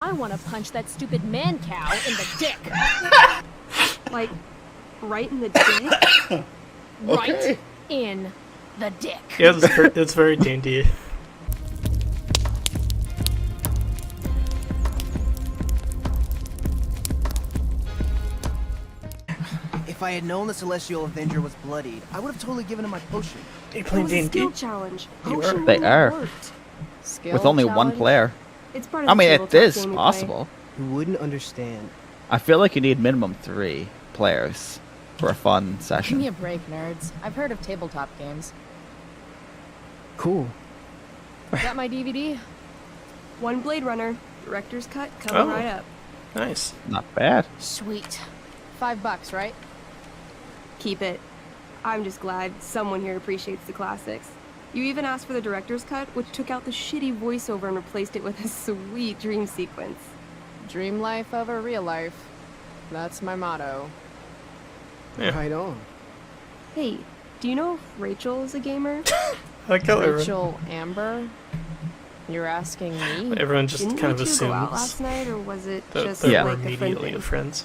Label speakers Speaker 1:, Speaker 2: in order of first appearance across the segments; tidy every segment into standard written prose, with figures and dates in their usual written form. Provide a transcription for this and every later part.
Speaker 1: I want to punch that stupid man cow in the dick.
Speaker 2: Like, right in the dick?
Speaker 1: Right in the dick.
Speaker 3: Yeah, that's very D&D.
Speaker 4: If I had known the Celestial Avenger was bloodied, I would have totally given him my potion.
Speaker 3: You
Speaker 2: It
Speaker 3: playing
Speaker 2: was a
Speaker 3: D&D?
Speaker 2: skill challenge.
Speaker 3: You
Speaker 2: Potion
Speaker 3: are.
Speaker 5: They
Speaker 2: wouldn't
Speaker 5: are.
Speaker 2: have worked.
Speaker 1: Skill
Speaker 5: With only one
Speaker 1: challenge?
Speaker 5: player.
Speaker 2: It's part of
Speaker 5: I
Speaker 2: the
Speaker 5: mean, it
Speaker 2: tabletop
Speaker 5: is
Speaker 2: game we play.
Speaker 5: possible.
Speaker 4: You wouldn't understand.
Speaker 5: I feel like you need minimum 3 players for a fun
Speaker 1: Give
Speaker 5: session.
Speaker 1: me a break, nerds. I've heard of tabletop games.
Speaker 4: Cool.
Speaker 1: Got my DVD?
Speaker 2: One Blade Runner, director's cut, coming
Speaker 3: Oh.
Speaker 2: right up.
Speaker 3: Nice.
Speaker 5: Not bad.
Speaker 1: Sweet. $5, right?
Speaker 2: Keep it. I'm just glad someone here appreciates the classics. You even asked for the director's cut, which took out the shitty voiceover and replaced it with a sweet dream sequence.
Speaker 1: Dream life over real life. That's my motto.
Speaker 3: Yeah.
Speaker 4: Right on.
Speaker 2: Hey, do you know if Rachel is a gamer?
Speaker 3: I like how everyone,
Speaker 1: Rachel Amber? You're asking me?
Speaker 3: everyone just
Speaker 2: Didn't
Speaker 3: kind of
Speaker 2: you two go out
Speaker 3: assumes
Speaker 2: last night, or was it
Speaker 3: that,
Speaker 2: just
Speaker 3: that
Speaker 5: Yeah.
Speaker 3: we're
Speaker 2: like a friend
Speaker 3: immediately
Speaker 2: thing?
Speaker 3: friends.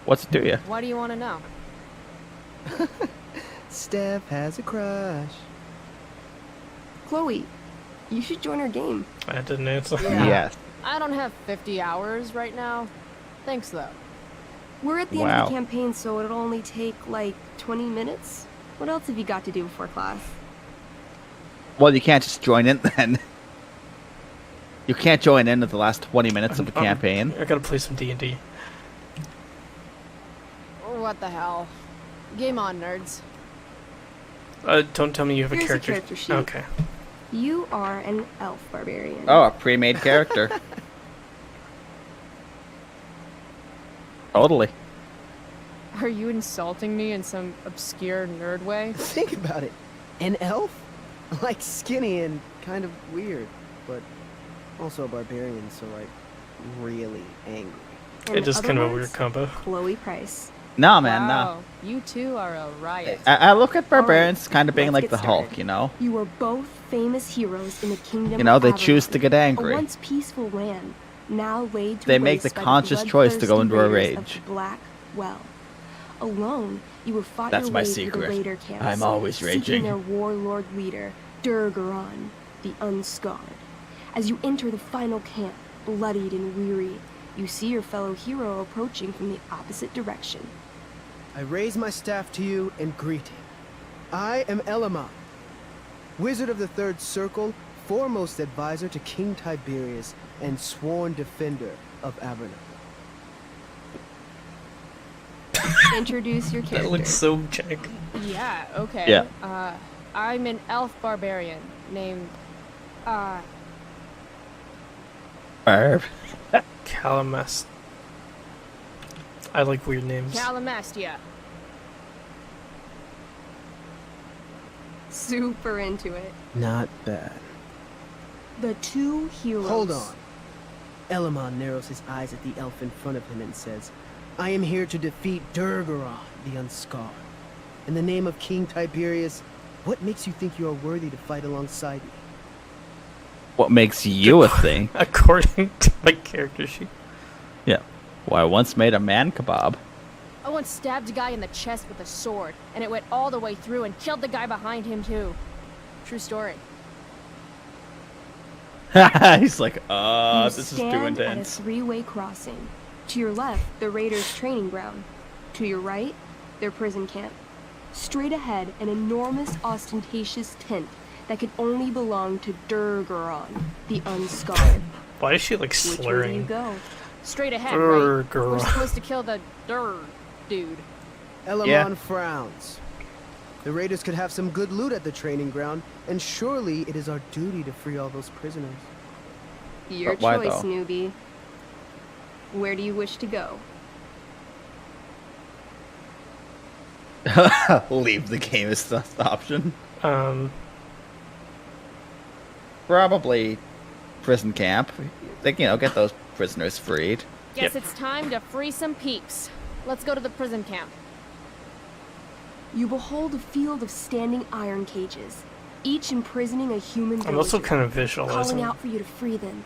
Speaker 5: What's it do you?
Speaker 1: Why do you want to know?
Speaker 4: Steph has a crush.
Speaker 2: Chloe, you should join our game.
Speaker 3: I didn't answer.
Speaker 1: Yeah.
Speaker 5: Yes.
Speaker 1: I don't have 50 hours right now. Thanks, though.
Speaker 2: We're at the end
Speaker 5: Wow.
Speaker 2: of the campaign, so it'll only take like 20 minutes. What else have you got to do before class?
Speaker 5: Well, you can't just join in then. You can't join in at the last 20 minutes of the campaign.
Speaker 3: I gotta play some D&D.
Speaker 1: What the hell? Game on, nerds.
Speaker 3: Don't tell me you have a
Speaker 2: Here's a
Speaker 3: character.
Speaker 2: character sheet.
Speaker 3: Okay.
Speaker 2: You are an elf barbarian.
Speaker 5: Oh, a pre-made character. Totally.
Speaker 1: Are you insulting me in some obscure nerd way?
Speaker 4: Think about it. An elf? Like skinny and kind of weird, but also a barbarian, so like really angry.
Speaker 2: In
Speaker 3: It just
Speaker 2: other
Speaker 3: kind of a
Speaker 2: words,
Speaker 3: weird combo.
Speaker 2: Chloe Price.
Speaker 5: No, man, no.
Speaker 1: Wow, you two are a riot.
Speaker 5: I look at barbarians kind of being
Speaker 2: let's
Speaker 5: like
Speaker 2: get
Speaker 5: the Hulk,
Speaker 2: started.
Speaker 5: you know?
Speaker 2: You were both famous heroes in the kingdom
Speaker 5: You know,
Speaker 2: of
Speaker 5: they choose
Speaker 2: Avalon,
Speaker 5: to get angry.
Speaker 2: A once peaceful land, now laid to
Speaker 5: They make
Speaker 2: waste
Speaker 5: the
Speaker 2: by
Speaker 5: conscious choice to go
Speaker 2: bloodthirsty
Speaker 5: into a
Speaker 2: raiders of
Speaker 5: rage.
Speaker 2: the Black Well. Alone, you would fight
Speaker 5: That's
Speaker 2: your
Speaker 5: my
Speaker 2: way through
Speaker 5: secret.
Speaker 2: the raider camps,
Speaker 5: I'm always
Speaker 2: seeking
Speaker 5: raging.
Speaker 2: their warlord leader, Durgaron, the Unscarred. As you enter the final camp, bloodied and weary, you see your fellow hero approaching from the opposite direction.
Speaker 4: I raise my staff to you in greeting. I am Elamon, wizard of the Third Circle, foremost advisor to King Tiberius, and sworn defender of Averna.
Speaker 2: Introduce your
Speaker 3: That
Speaker 2: character.
Speaker 3: looks so jank.
Speaker 1: Yeah, okay.
Speaker 5: Yeah.
Speaker 1: I'm an elf barbarian named,
Speaker 5: Barb.
Speaker 3: Calamast. I like weird names.
Speaker 1: Calamastia.
Speaker 2: Super into it.
Speaker 4: Not bad.
Speaker 2: The two heroes.
Speaker 4: Hold on. Elamon narrows his eyes at the elf in front of him and says, I am here to defeat Durgaron, the Unscarred. In the name of King Tiberius, what makes you think you are worthy to fight alongside me?
Speaker 5: What makes you a thing?
Speaker 3: According to my character sheet.
Speaker 5: Yeah. Well, I once made a man kebab.
Speaker 1: I once stabbed a guy in the chest with a sword, and it went all the way through and killed the guy behind him, too. True story.
Speaker 5: He's like,
Speaker 2: You
Speaker 5: this is too
Speaker 2: stand at a
Speaker 5: intense.
Speaker 2: three-way crossing. To your left, the raiders' training ground. To your right, their prison camp. Straight ahead, an enormous, ostentatious tent that could only belong to Durgaron, the Unscarred.
Speaker 3: Why is she like
Speaker 2: Which way do you
Speaker 3: slurring?
Speaker 2: go?
Speaker 1: Straight ahead, right?
Speaker 3: Girl.
Speaker 1: We're supposed to kill the dude.
Speaker 4: Elamon
Speaker 5: Yeah.
Speaker 4: frowns. The raiders could have some good loot at the training ground, and surely it is our duty to free all those prisoners.
Speaker 2: Your
Speaker 5: But why,
Speaker 2: choice,
Speaker 5: though?
Speaker 2: newbie. Where do you wish to go?
Speaker 5: Leave the game is the option.
Speaker 3: Um,
Speaker 5: Probably prison camp. Like, you know, get those prisoners freed.
Speaker 1: Guess
Speaker 3: Yep.
Speaker 1: it's time to free some peeps. Let's go to the prison camp.
Speaker 2: You behold a field of standing iron cages. each imprisoning a human
Speaker 3: I'm also
Speaker 2: villager,
Speaker 3: kind of
Speaker 2: calling
Speaker 3: visualizing.
Speaker 2: out for you to free them.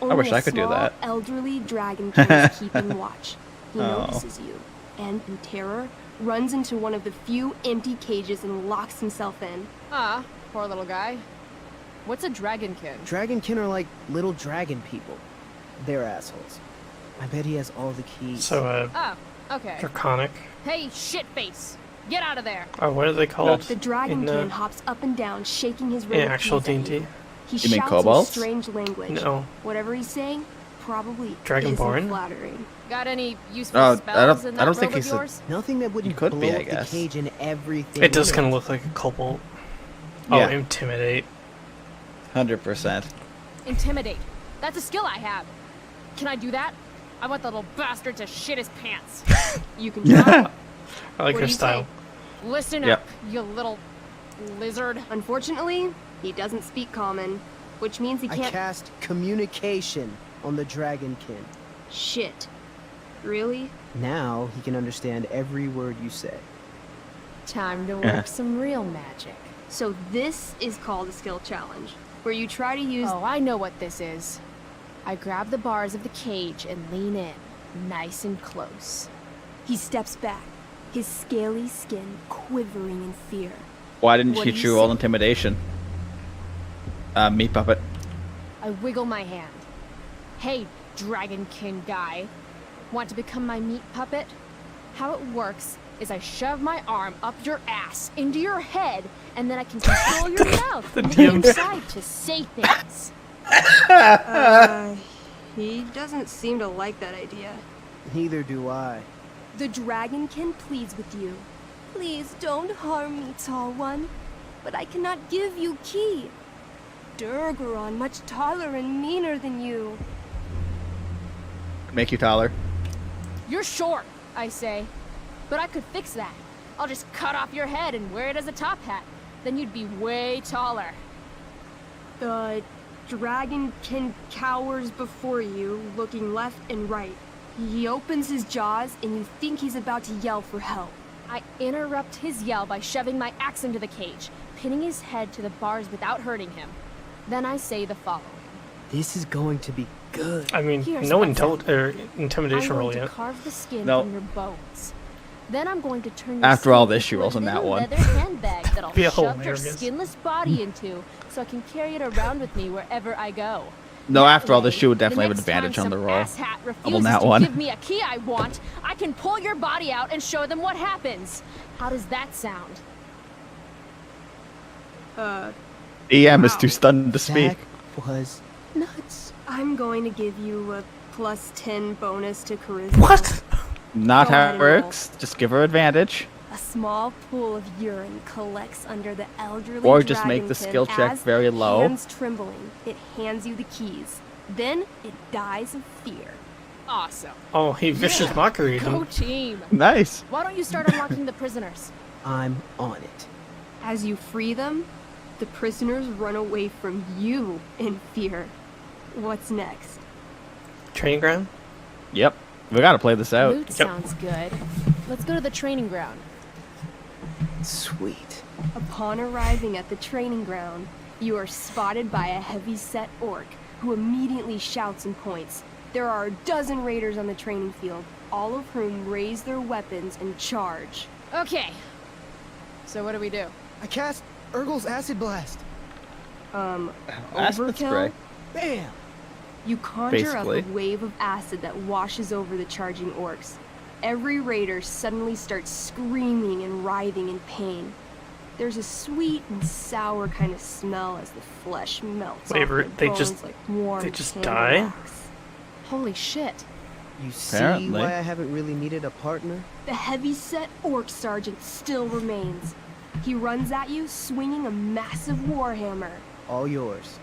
Speaker 5: I wish
Speaker 2: Only
Speaker 5: I could do
Speaker 2: a small,
Speaker 5: that.
Speaker 2: elderly dragonkin is keeping watch. He
Speaker 5: Oh.
Speaker 2: notices you, and in terror, runs into one of the few empty cages and locks himself in.
Speaker 1: Ah, poor little guy. What's a dragonkin?
Speaker 4: Dragonkin are like little dragon people. They're assholes. I bet he has all the keys.
Speaker 3: So,
Speaker 1: Oh, okay.
Speaker 3: draconic.
Speaker 1: Hey, shitface! Get out of there!
Speaker 3: Oh, what are they called?
Speaker 2: The dragonkin
Speaker 3: In,
Speaker 2: hops up and down, shaking his
Speaker 3: in
Speaker 2: red
Speaker 3: actual
Speaker 2: keys at you.
Speaker 3: D&D?
Speaker 2: He
Speaker 5: You mean
Speaker 2: shouts
Speaker 5: kobolds?
Speaker 2: in strange language.
Speaker 3: No.
Speaker 2: Whatever he's saying, probably
Speaker 3: Dragonborn?
Speaker 2: isn't flattering.
Speaker 1: Got any useful
Speaker 5: Oh,
Speaker 1: spells in that
Speaker 5: I don't
Speaker 1: robe
Speaker 5: think
Speaker 1: of
Speaker 5: he's a-
Speaker 1: yours?
Speaker 4: Nothing that wouldn't
Speaker 5: He could
Speaker 4: blow
Speaker 5: be, I
Speaker 4: up the
Speaker 5: guess.
Speaker 4: cage and everything.
Speaker 3: It does
Speaker 4: in
Speaker 3: kind of look like a kobold. Oh,
Speaker 5: Yeah.
Speaker 3: intimidate.
Speaker 5: 100%.
Speaker 1: Intimidate. That's a skill I have. Can I do that? I want the little bastard to shit his pants.
Speaker 2: You can try.
Speaker 3: I like
Speaker 2: What
Speaker 3: her
Speaker 2: do you
Speaker 3: style.
Speaker 1: Listen
Speaker 5: Yep.
Speaker 1: up, you little lizard.
Speaker 2: Unfortunately, he doesn't speak common, which means he
Speaker 4: I
Speaker 2: can't.
Speaker 4: cast communication on the dragonkin.
Speaker 2: Shit. Really?
Speaker 4: Now he can understand every word you say.
Speaker 1: Time to
Speaker 5: Yeah.
Speaker 1: work some real magic.
Speaker 2: So this is called a skill challenge, where you try to use.
Speaker 1: Oh, I know what this is. I grab the bars of the cage and lean in, nice and close.
Speaker 2: He steps back, his scaly skin quivering in fear.
Speaker 5: Why didn't
Speaker 2: What
Speaker 5: she
Speaker 2: do you
Speaker 5: chew all
Speaker 2: say?
Speaker 5: intimidation? Meat puppet.
Speaker 1: I wiggle my hand. Hey, dragonkin guy. Want to become my meat puppet? How it works is I shove my arm up your ass into your head, and then I can control your mouth
Speaker 3: The
Speaker 1: from the
Speaker 3: DMs.
Speaker 1: inside to say things.
Speaker 2: He doesn't seem to like that idea.
Speaker 4: Neither do I.
Speaker 2: The dragonkin pleads with you. Please don't harm me, tall one. But I cannot give you key. Durgaron much taller and meaner than you.
Speaker 5: Make you taller.
Speaker 1: You're short, I say. But I could fix that. I'll just cut off your head and wear it as a top hat. Then you'd be way taller.
Speaker 2: The dragonkin cowers before you, looking left and right. He opens his jaws, and you think he's about to yell for help.
Speaker 1: I interrupt his yell by shoving my axe into the cage, pinning his head to the bars without hurting him. Then I say the following.
Speaker 4: This is going to be good.
Speaker 3: I mean,
Speaker 1: Here's
Speaker 3: no
Speaker 1: what's
Speaker 3: intimidation
Speaker 1: I'm
Speaker 3: roll
Speaker 1: going to
Speaker 3: yet.
Speaker 1: carve the skin
Speaker 5: No.
Speaker 1: from your bones. Then I'm going to turn your
Speaker 5: After all
Speaker 1: skin
Speaker 5: this, she
Speaker 1: into
Speaker 5: rolls
Speaker 1: a
Speaker 5: on that
Speaker 1: little
Speaker 5: one.
Speaker 1: leather handbag that I'll
Speaker 3: Be
Speaker 1: shove your
Speaker 3: hilarious.
Speaker 1: skinless body into, so I can carry it around with me wherever I go.
Speaker 5: No,
Speaker 1: That
Speaker 5: after all this,
Speaker 1: way,
Speaker 5: she would
Speaker 1: the
Speaker 5: definitely have
Speaker 1: next
Speaker 5: advantage
Speaker 1: time
Speaker 5: on the
Speaker 1: some
Speaker 5: roll.
Speaker 1: asshat
Speaker 5: Double
Speaker 1: refuses
Speaker 5: nat
Speaker 1: to
Speaker 5: one.
Speaker 1: give me a key I want, I can pull your body out and show them what happens. How does that sound?
Speaker 5: EM is
Speaker 2: Wow.
Speaker 5: too stunned to speak.
Speaker 4: That was
Speaker 1: Nuts.
Speaker 2: I'm going to give you a +10 bonus to charisma.
Speaker 3: What?
Speaker 5: Not
Speaker 2: Go
Speaker 5: how
Speaker 2: ahead
Speaker 5: it
Speaker 2: and roll.
Speaker 5: works. Just give her advantage.
Speaker 2: A small pool of urine collects under the elderly
Speaker 5: Or just make the
Speaker 2: dragonkin
Speaker 5: skill check
Speaker 2: as,
Speaker 5: very low.
Speaker 2: Hands trembling, it hands you the keys. Then it dies of fear.
Speaker 1: Awesome.
Speaker 3: Oh, he vicious mockery.
Speaker 1: Go team.
Speaker 5: Nice.
Speaker 1: Why don't you start unlocking the prisoners?
Speaker 4: I'm on it.
Speaker 2: As you free them, the prisoners run away from you in fear. What's next?
Speaker 3: Training ground?
Speaker 5: Yep. We gotta play this out.
Speaker 1: Loot sounds good. Let's go to the training ground.
Speaker 4: Sweet.
Speaker 2: Upon arriving at the training ground, you are spotted by a heavy-set orc who immediately shouts and points. There are a dozen raiders on the training field, all of whom raise their weapons and charge.
Speaker 1: Okay. So what do we do?
Speaker 4: I cast Urgel's Acid Blast.
Speaker 5: Acid
Speaker 2: Overkill?
Speaker 5: spray.
Speaker 4: Bam!
Speaker 2: You conjure
Speaker 5: Basically.
Speaker 2: up a wave of acid that washes over the charging orcs. Every raider suddenly starts screaming and writhing in pain. There's a sweet and sour kind of smell as the flesh melts
Speaker 3: Wait,
Speaker 2: off their
Speaker 3: they
Speaker 2: bones
Speaker 3: just-
Speaker 2: like warm
Speaker 3: they just
Speaker 2: candle
Speaker 3: die?
Speaker 2: wax.
Speaker 1: Holy shit.
Speaker 4: You see
Speaker 5: Apparently.
Speaker 4: why I haven't really needed a partner?
Speaker 2: The heavy-set orc sergeant still remains. He runs at you, swinging a massive warhammer.
Speaker 4: All yours.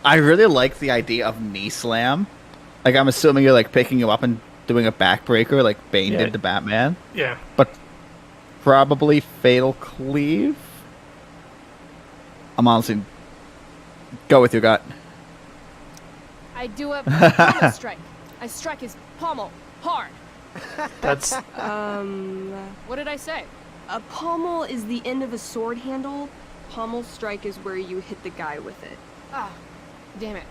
Speaker 5: I really like the idea of knee slam. Like, I'm assuming you're like picking him up and doing a backbreaker, like Bane
Speaker 3: Yeah.
Speaker 5: did to Batman.
Speaker 3: Yeah.
Speaker 5: But probably fatal cleave. I'm honestly go with your gut.
Speaker 1: I do a pommel strike. I strike his pommel hard.
Speaker 3: That's
Speaker 1: What did I say?
Speaker 2: A pommel is the end of a sword handle. Pommel strike is where you hit the guy with it.
Speaker 1: Ah, damn it.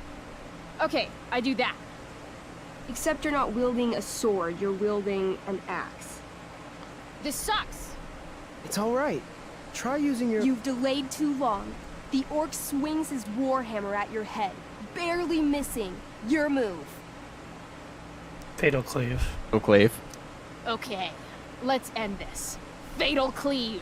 Speaker 1: Okay, I do that.
Speaker 2: Except you're not wielding a sword, you're wielding an axe.
Speaker 1: This sucks.
Speaker 4: It's all right. Try using your.
Speaker 2: You've delayed too long. The orc swings his warhammer at your head, barely missing. Your move.
Speaker 3: Fatal Cleave.
Speaker 5: Oaklave.
Speaker 1: Okay, let's end this. Fatal Cleave.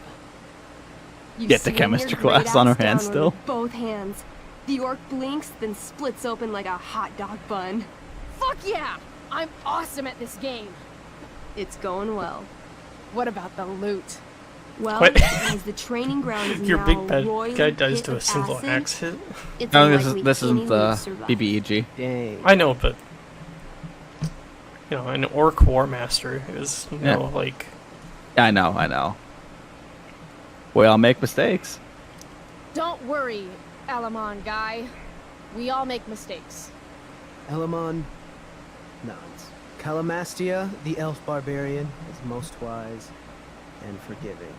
Speaker 2: You
Speaker 5: Get the
Speaker 2: swing
Speaker 5: chemistry
Speaker 2: your great
Speaker 5: class on
Speaker 2: axe
Speaker 5: her hand
Speaker 2: downward
Speaker 5: still.
Speaker 2: with both hands. The orc blinks, then splits open like a hot dog bun.
Speaker 1: Fuck yeah! I'm awesome at this game.
Speaker 2: It's going well.
Speaker 1: What about the loot?
Speaker 2: Well,
Speaker 3: What?
Speaker 2: as the training ground is
Speaker 3: Your
Speaker 2: now
Speaker 3: big bad
Speaker 2: roiling
Speaker 3: guy dies
Speaker 2: pit
Speaker 3: to a
Speaker 2: of
Speaker 3: single
Speaker 2: acid,
Speaker 3: axe hit.
Speaker 2: it's
Speaker 5: No,
Speaker 2: unlikely
Speaker 5: this
Speaker 2: any
Speaker 5: isn't the
Speaker 2: loot survives.
Speaker 5: BBEG.
Speaker 4: Dang.
Speaker 3: I know, but you know, an orc war master is
Speaker 5: Yeah.
Speaker 3: like
Speaker 5: I know. We all make mistakes.
Speaker 1: Don't worry, Alamon guy. We all make mistakes.
Speaker 4: Elamon nods. Calamastia, the elf barbarian, is most wise and forgiving.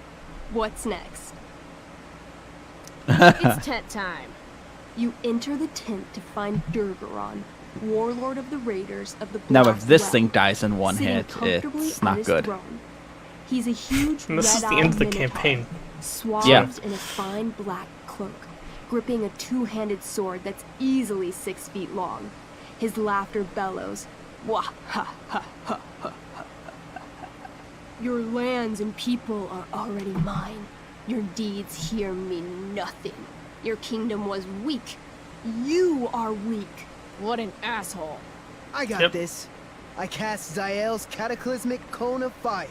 Speaker 2: What's next?
Speaker 1: It's tent time.
Speaker 2: You enter the tent to find Durgaron, warlord of the raiders of the
Speaker 5: Now,
Speaker 2: Black
Speaker 5: if this
Speaker 2: Well,
Speaker 5: thing dies in one
Speaker 2: sitting
Speaker 5: hit,
Speaker 2: comfortably
Speaker 5: it's
Speaker 2: on
Speaker 5: not
Speaker 2: his
Speaker 5: good.
Speaker 2: throne. He's a huge
Speaker 3: and this is the
Speaker 2: red-eyed
Speaker 3: end of the
Speaker 2: minotaur,
Speaker 3: campaign.
Speaker 2: swathed
Speaker 5: Yeah.
Speaker 2: in a fine black cloak, gripping a two-handed sword that's easily 6 feet long. His laughter bellows. Wah ha ha ha ha ha. Your lands and people are already mine. Your deeds here mean nothing. Your kingdom was weak. You are weak.
Speaker 1: What an asshole.
Speaker 4: I got
Speaker 3: Yep.
Speaker 4: this. I cast Zael's cataclysmic cone of fire.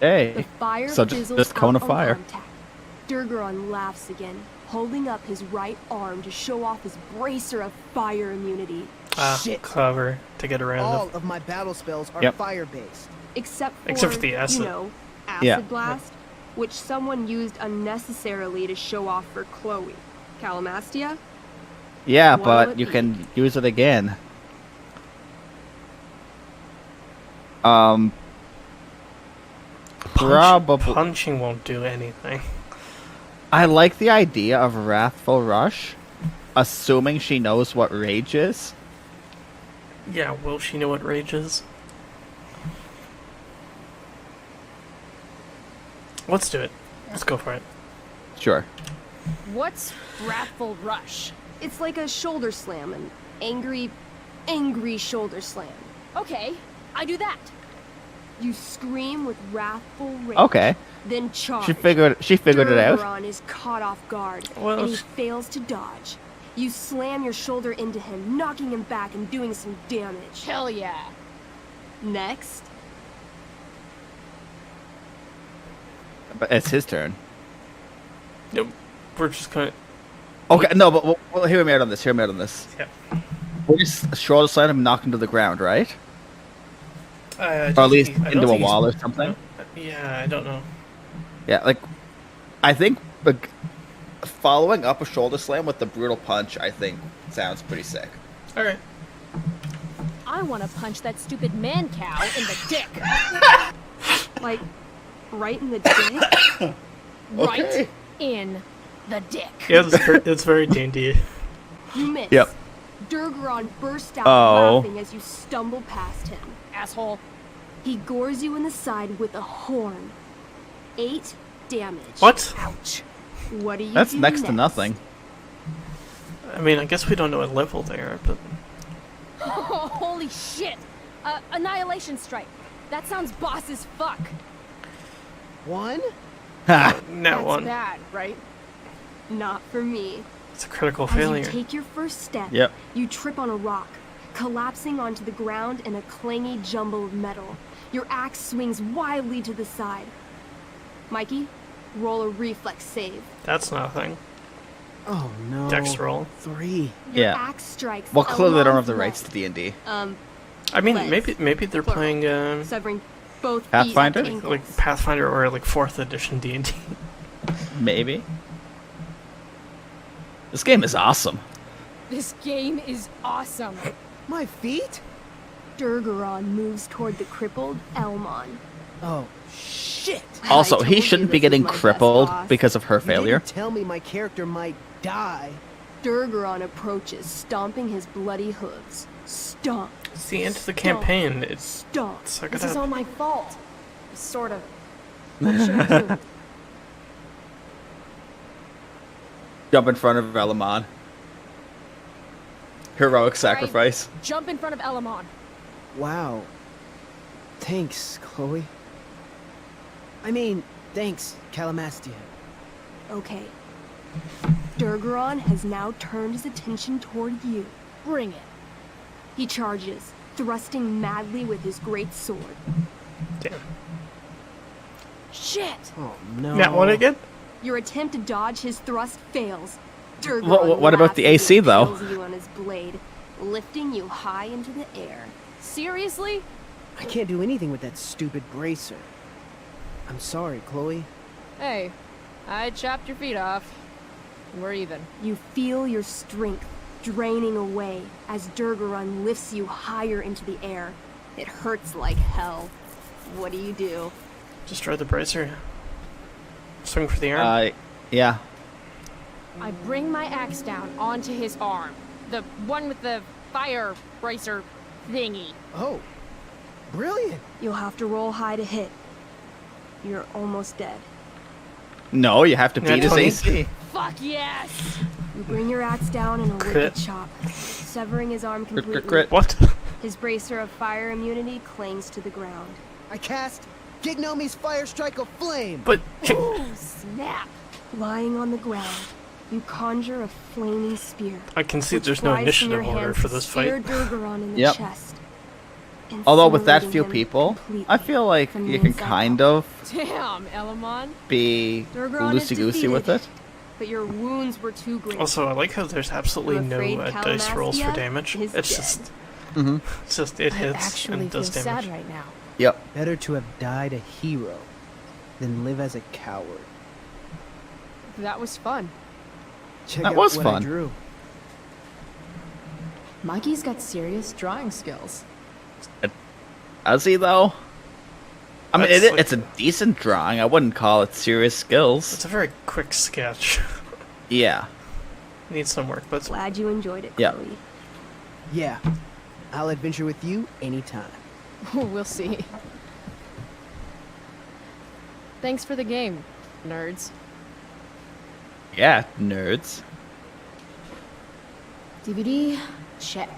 Speaker 2: The
Speaker 5: Hey,
Speaker 2: fire
Speaker 5: So
Speaker 2: fizzles
Speaker 5: just cone
Speaker 2: out
Speaker 5: of
Speaker 2: on
Speaker 5: fire.
Speaker 2: contact. Durgaron laughs again, holding up his right arm to show off his bracer of fire immunity.
Speaker 4: Shit.
Speaker 3: Clever to get around.
Speaker 4: All of my battle spells are
Speaker 5: Yep.
Speaker 4: fire-based.
Speaker 2: Except
Speaker 3: For the acid.
Speaker 2: you know, acid
Speaker 5: Yeah.
Speaker 2: blast, which someone used unnecessarily to show off for Chloe. Calamastia?
Speaker 5: yeah,
Speaker 2: What'll
Speaker 5: but
Speaker 2: it
Speaker 5: you
Speaker 2: be?
Speaker 5: can use it again. Probably.
Speaker 3: Punching won't do anything.
Speaker 5: I like the idea of Wrathful Rush, assuming she knows what rage is.
Speaker 3: Yeah, will she know what rage is? Let's do it. Let's go for it.
Speaker 5: Sure.
Speaker 1: What's Wrathful Rush?
Speaker 2: It's like a shoulder slam, an angry shoulder slam.
Speaker 1: Okay, I do that.
Speaker 2: You scream with wrathful rage.
Speaker 5: Okay.
Speaker 2: Then charge.
Speaker 5: She figured it out.
Speaker 2: Durgaron is caught off guard,
Speaker 3: Well,
Speaker 2: and he fails to dodge. You slam your shoulder into him, knocking him back and doing some damage.
Speaker 1: Hell yeah.
Speaker 2: Next,
Speaker 5: But it's his turn.
Speaker 3: Nope. We're just gonna.
Speaker 5: Okay, no, but well, hear me out on this.
Speaker 3: Yeah.
Speaker 5: We just shoulder slam him and knock him to the ground, right? Or at least into a wall or something.
Speaker 3: Yeah, I don't know.
Speaker 5: Yeah, like I think following up a shoulder slam with the brutal punch, I think sounds pretty sick.
Speaker 3: All right.
Speaker 1: I want to punch that stupid man cow in the dick.
Speaker 2: like, right in the dick.
Speaker 1: Right in the dick.
Speaker 3: Yeah, it's very D&D.
Speaker 2: You miss.
Speaker 5: Yep.
Speaker 2: Durgaron bursts out
Speaker 5: Oh.
Speaker 2: laughing as you stumble past him.
Speaker 1: Asshole.
Speaker 2: He gores you in the side with a horn. 8 damage.
Speaker 3: What?
Speaker 1: Ouch.
Speaker 2: What do you
Speaker 5: That's
Speaker 2: do
Speaker 5: next to nothing.
Speaker 3: I mean, I guess we don't know what level they are, but
Speaker 1: Holy shit. Annihilation Strike. That sounds boss as fuck.
Speaker 4: One?
Speaker 5: Ha!
Speaker 3: now
Speaker 1: That's
Speaker 3: one.
Speaker 1: bad, right?
Speaker 2: Not for me.
Speaker 3: It's a critical
Speaker 2: As you
Speaker 3: failure.
Speaker 2: take your first step,
Speaker 5: Yep.
Speaker 2: you trip on a rock, collapsing onto the ground in a clangy jumble of metal. Your axe swings wildly to the side. Mikey, roll a reflex save.
Speaker 3: That's nothing.
Speaker 4: Oh no.
Speaker 3: Dex roll.
Speaker 4: 3.
Speaker 2: Your
Speaker 5: Yeah.
Speaker 2: axe strikes.
Speaker 5: Well, clearly they don't have the
Speaker 2: Elamon's
Speaker 5: rights to
Speaker 2: leg,
Speaker 5: D&D.
Speaker 3: I mean,
Speaker 2: Legs.
Speaker 3: maybe they're
Speaker 2: Plural.
Speaker 3: playing
Speaker 2: severing both feet
Speaker 5: Pathfinder?
Speaker 2: at ankles.
Speaker 3: like Pathfinder or like 4th edition D&D.
Speaker 5: Maybe. This game is awesome.
Speaker 1: This game is awesome.
Speaker 4: My feet?
Speaker 2: Durgaron moves toward the crippled Elmon.
Speaker 4: Oh, shit!
Speaker 5: Also,
Speaker 2: I
Speaker 5: he
Speaker 2: told
Speaker 5: shouldn't
Speaker 2: you
Speaker 5: be
Speaker 2: this was
Speaker 5: getting
Speaker 2: my best
Speaker 5: crippled
Speaker 2: boss.
Speaker 5: because of her
Speaker 4: You
Speaker 5: failure.
Speaker 4: didn't tell me my character might die.
Speaker 2: Durgaron approaches, stomping his bloody hooves. Stomp.
Speaker 3: It's the end of the
Speaker 2: Stomp.
Speaker 3: campaign. It's
Speaker 2: Stomp.
Speaker 3: suck it
Speaker 1: This is
Speaker 3: up.
Speaker 1: all my fault. Sort of. What should I do?
Speaker 5: Jump in front of Elamon. Heroic sacrifice.
Speaker 1: Jump in front of Elamon.
Speaker 4: Wow. Thanks, Chloe. I mean, thanks, Calamastia.
Speaker 2: Okay. Durgaron has now turned his attention toward you.
Speaker 1: Bring it.
Speaker 2: He charges, thrusting madly with his great sword.
Speaker 3: Damn.
Speaker 1: Shit!
Speaker 4: Oh, no.
Speaker 3: That one again?
Speaker 2: Your attempt to dodge his thrust fails.
Speaker 5: What about the AC, though?
Speaker 2: Kills you on his blade, lifting you high into the air.
Speaker 1: Seriously?
Speaker 4: I can't do anything with that stupid bracer. I'm sorry, Chloe.
Speaker 1: Hey, I chopped your feet off. We're even.
Speaker 2: You feel your strength draining away as Durgaron lifts you higher into the air. It hurts like hell. What do?
Speaker 3: Destroy the bracer. Swing for the arm.
Speaker 5: Yeah.
Speaker 1: I bring my axe down onto his arm. The one with the fire bracer thingy.
Speaker 4: Oh, brilliant.
Speaker 2: You'll have to roll high to hit. You're almost dead.
Speaker 5: No, you have to
Speaker 3: Yeah,
Speaker 5: beat his
Speaker 3: 20.
Speaker 5: AC.
Speaker 1: Fuck yes!
Speaker 2: You bring your axe down in a
Speaker 3: Crit.
Speaker 2: wicked chop, severing his arm
Speaker 5: Crit,
Speaker 2: completely.
Speaker 5: crit, crit.
Speaker 3: What?
Speaker 2: His bracer of fire immunity clings to the ground.
Speaker 4: I cast Gignomi's Fire Strike of Flame.
Speaker 3: But
Speaker 1: Ooh, snap!
Speaker 2: Lying on the ground, you conjure a flaming spear.
Speaker 3: I can see
Speaker 2: which
Speaker 3: there's no
Speaker 2: flies from your
Speaker 3: initiative order
Speaker 2: hands
Speaker 3: for
Speaker 2: to
Speaker 3: this
Speaker 2: spear
Speaker 3: fight.
Speaker 2: Durgaron in the
Speaker 5: Yep.
Speaker 2: chest.
Speaker 5: Although with that
Speaker 2: incinerating
Speaker 5: few
Speaker 2: him
Speaker 5: people,
Speaker 2: completely
Speaker 5: I feel like
Speaker 2: from the
Speaker 5: you can
Speaker 2: inside
Speaker 5: kind
Speaker 2: out.
Speaker 5: of
Speaker 1: Damn, Elamon.
Speaker 5: be
Speaker 2: Durgaron is
Speaker 5: loosey-goosey with
Speaker 2: defeated.
Speaker 5: it.
Speaker 2: But your wounds were too great.
Speaker 3: Also, I like how there's absolutely
Speaker 2: I'm
Speaker 3: no
Speaker 2: afraid
Speaker 3: dice rolls for
Speaker 2: Calamastia
Speaker 3: damage.
Speaker 2: is
Speaker 3: It's
Speaker 2: dead.
Speaker 3: just,
Speaker 5: Mm-hmm.
Speaker 3: it's just it
Speaker 1: I
Speaker 3: hits
Speaker 1: actually
Speaker 3: and
Speaker 1: feel
Speaker 3: does
Speaker 1: sad
Speaker 3: damage.
Speaker 1: right now.
Speaker 5: Yep.
Speaker 4: Better to have died a hero than live as a coward.
Speaker 1: That was fun.
Speaker 4: Check
Speaker 5: That
Speaker 4: out
Speaker 5: was
Speaker 4: what I
Speaker 5: fun.
Speaker 4: drew.
Speaker 1: Mikey's got serious drawing skills.
Speaker 5: Does he though? I mean,
Speaker 3: That's like-
Speaker 5: it's a decent drawing. I wouldn't call it serious skills.
Speaker 3: It's a very quick sketch.
Speaker 5: Yeah.
Speaker 3: Needs some work, but
Speaker 2: Glad you enjoyed it,
Speaker 5: Yeah.
Speaker 2: Chloe.
Speaker 4: Yeah, I'll adventure with you anytime.
Speaker 1: We'll see. Thanks for the game, nerds.
Speaker 5: Yeah, nerds.
Speaker 1: DVD, check.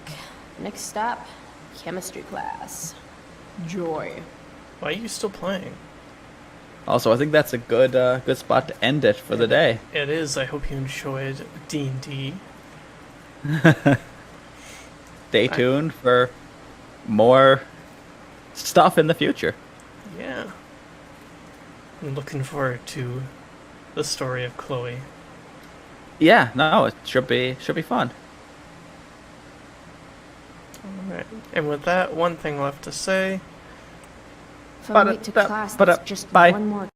Speaker 1: Next stop, chemistry class. Joy.
Speaker 3: why are you still playing?
Speaker 5: Also, I think that's a good spot to end it for the day.
Speaker 3: It is. I hope you enjoyed D&D.
Speaker 5: Stay tuned for more stuff in the future.
Speaker 3: Yeah. I'm looking forward to the story of Chloe.
Speaker 5: Yeah, no, it should be fun.
Speaker 3: Alright. And with that, one thing left to say.
Speaker 1: From meet to class, that's just
Speaker 5: bye.
Speaker 1: one more